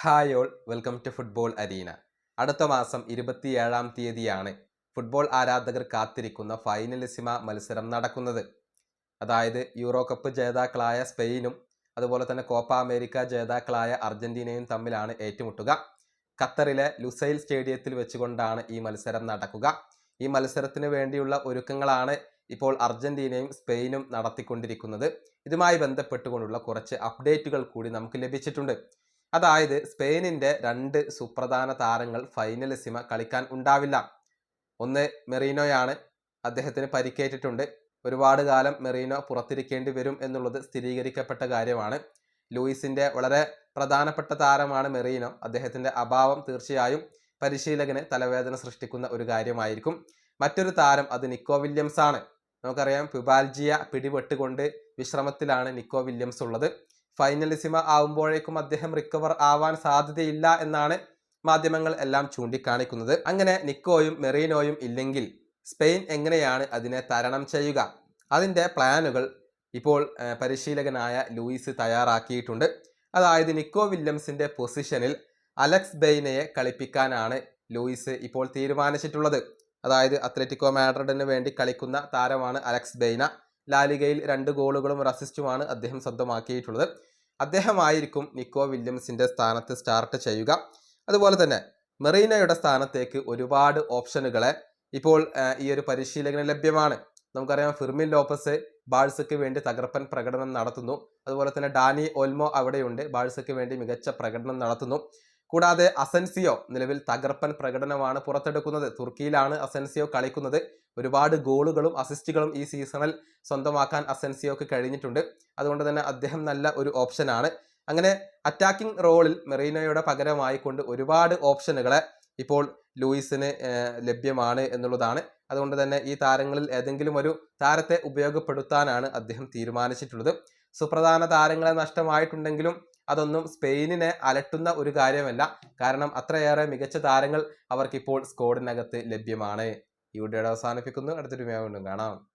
Hi all, welcome to football arena. അടുത്ത മാസം 27-ാം തീയതിയാണ് ഫുട്ബോൾ ആരാധകർ കാത്തിരിക്കുന്ന ഫൈനലിസിമ മത്സരം നടക്കുന്നത്. അതായത് യൂറോ കപ്പ് ജേതാക്കളായ സ്പെയിനും അതുപോലെ തന്നെ കോപ്പ അമേരിക്ക ജേതാക്കളായ അർജന്റീനയും തമ്മിലാണ് ഏറ്റുമുട്ടുക. ഖത്തറിലെ ലുസൈൽ സ്റ്റേഡിയത്തിൽ വെച്ചുകൊണ്ടാണ് ഈ മത്സരം നടക്കുക. ഈ മത്സരത്തിന് വേണ്ടിയുള്ള ഒരുക്കങ്ങളാണ് ഇപ്പോൾ അർജന്റീനയും സ്പെയിനും നടത്തിക്കൊണ്ടിരിക്കുന്നത്. ഇതുമായി ബന്ധപ്പെട്ടുകൊണ്ടുള്ള കുറച്ച് അപ്ഡേറ്റുകൾ കൂടി നമുക്ക് ലഭിച്ചിട്ടുണ്ട്. അതായത് സ്പെയിനിൻ്റെ 2 സുപ്രധാന താരങ്ങൾ ഫൈനലിസിമ കളിക്കാൻ ഉണ്ടാവില്ല. ഒന്ന് മെറീനോയാണ്. അദ്ദേഹത്തിന് പരിക്കേറ്റിട്ടുണ്ട്. ഒരുപാട് കാലം മെറീനോ പുറത്തിരിക്കേണ്ടി വരും എന്നുള്ളത് സ്ഥിരീകരിക്കപ്പെട്ട കാര്യമാണ്. ലൂയിസിൻ്റെ വളരെ പ്രധാനപ്പെട്ട താരമാണ് മെറീനോ. അദ്ദേഹത്തിൻ്റെ അഭാവം തീർച്ചയായും പരിശീലകന് തലവേദന സൃഷ്ടിക്കുന്ന ഒരു കാര്യമായിരിക്കും. മറ്റൊരു താരം അത് നിക്കോ വില്യംസ് ആണ്. നമുക്കറിയാം, പ്യുബാൽജിയ പിടിപെട്ടുകൊണ്ട് വിശ്രമത്തിലാണ് നിക്കോ വില്യംസ് ഉള്ളത്. ഫൈനലിസിമ ആവുമ്പോഴേക്കും അദ്ദേഹം റിക്കവർ ആവാൻ സാധ്യതയില്ല എന്നാണ് മാധ്യമങ്ങൾ എല്ലാം ചൂണ്ടിക്കാണിക്കുന്നത്. അങ്ങനെ നിക്കോയും മെറീനോയും ഇല്ലെങ്കിൽ സ്പെയിൻ എങ്ങനെയാണ് അതിനെ തരണം ചെയ്യുക? അതിൻ്റെ പ്ലാനുകൾ ഇപ്പോൾ പരിശീലകനായ ലൂയിസ് തയ്യാറാക്കിയിട്ടുണ്ട്. അതായത് നിക്കോ വില്യംസിൻ്റെ പൊസിഷനിൽ അലക്സ് ബെയ്നയെ കളിപ്പിക്കാനാണ് ലൂയിസ് ഇപ്പോൾ തീരുമാനിച്ചിട്ടുള്ളത്. അതായത് അത്ലറ്റിക്കോ മാഡ്രിഡിന് വേണ്ടി കളിക്കുന്ന താരമാണ് അലക്സ് ബെയ്ന. ലാലിഗയിൽ 2 ഗോളുകളും 1 അസിസ്റ്റുമാണ് അദ്ദേഹം സ്വന്തമാക്കിയിട്ടുള്ളത്. അദ്ദേഹമായിരിക്കും നിക്കോ വില്യംസിൻ്റെ സ്ഥാനത്ത് സ്റ്റാർട്ട് ചെയ്യുക. അതുപോലെ തന്നെ മെറീനോയുടെ സ്ഥാനത്തേക്ക് ഒരുപാട് ഓപ്ഷനുകളെ ഇപ്പോൾ ഈ ഒരു പരിശീലകന് ലഭ്യമാണ്. നമുക്കറിയാം, ഫിർമിൻ ലോപ്പസ് ബാഴ്സയ്ക്ക് വേണ്ടി തകർപ്പൻ പ്രകടനം നടത്തുന്നു. അതുപോലെ തന്നെ ഡാനി ഓൽമോ അവിടെയുണ്ട്, ബാഴ്സയ്ക്ക് വേണ്ടി മികച്ച പ്രകടനം നടത്തുന്നു. കൂടാതെ അസൻസിയോ നിലവിൽ തകർപ്പൻ പ്രകടനമാണ് പുറത്തെടുക്കുന്നത്. തുർക്കിയിലാണ് അസൻസിയോ കളിക്കുന്നത്. ഒരുപാട് ഗോളുകളും അസിസ്റ്റുകളും ഈ സീസണിൽ സ്വന്തമാക്കാൻ അസൻസിയോക്ക് കഴിഞ്ഞിട്ടുണ്ട്. അതുകൊണ്ട് തന്നെ അദ്ദേഹം നല്ല ഒരു ഓപ്ഷനാണ്. അങ്ങനെ അറ്റാക്കിംഗ് റോളിൽ മെറീനോയുടെ പകരമായിക്കൊണ്ട് ഒരുപാട് ഓപ്ഷനുകളെ ഇപ്പോൾ ലൂയിസിന് ലഭ്യമാണ് എന്നുള്ളതാണ്. അതുകൊണ്ട് തന്നെ ഈ താരങ്ങളിൽ ഏതെങ്കിലും ഒരു താരത്തെ ഉപയോഗപ്പെടുത്താനാണ് അദ്ദേഹം തീരുമാനിച്ചിട്ടുള്ളത്. സുപ്രധാന താരങ്ങളെ നഷ്ടമായിട്ടുണ്ടെങ്കിലും അതൊന്നും സ്പെയിനിനെ അലട്ടുന്ന ഒരു കാര്യമല്ല. കാരണം അത്രയേറെ മികച്ച താരങ്ങൾ അവർക്കിപ്പോൾ സ്ക്വാഡിനകത്ത് ലഭ്യമാണ്. ഈ വീഡിയോ അവസാനിപ്പിക്കുന്നു. അടുത്തൊരു വീഡിയോ കാണാം.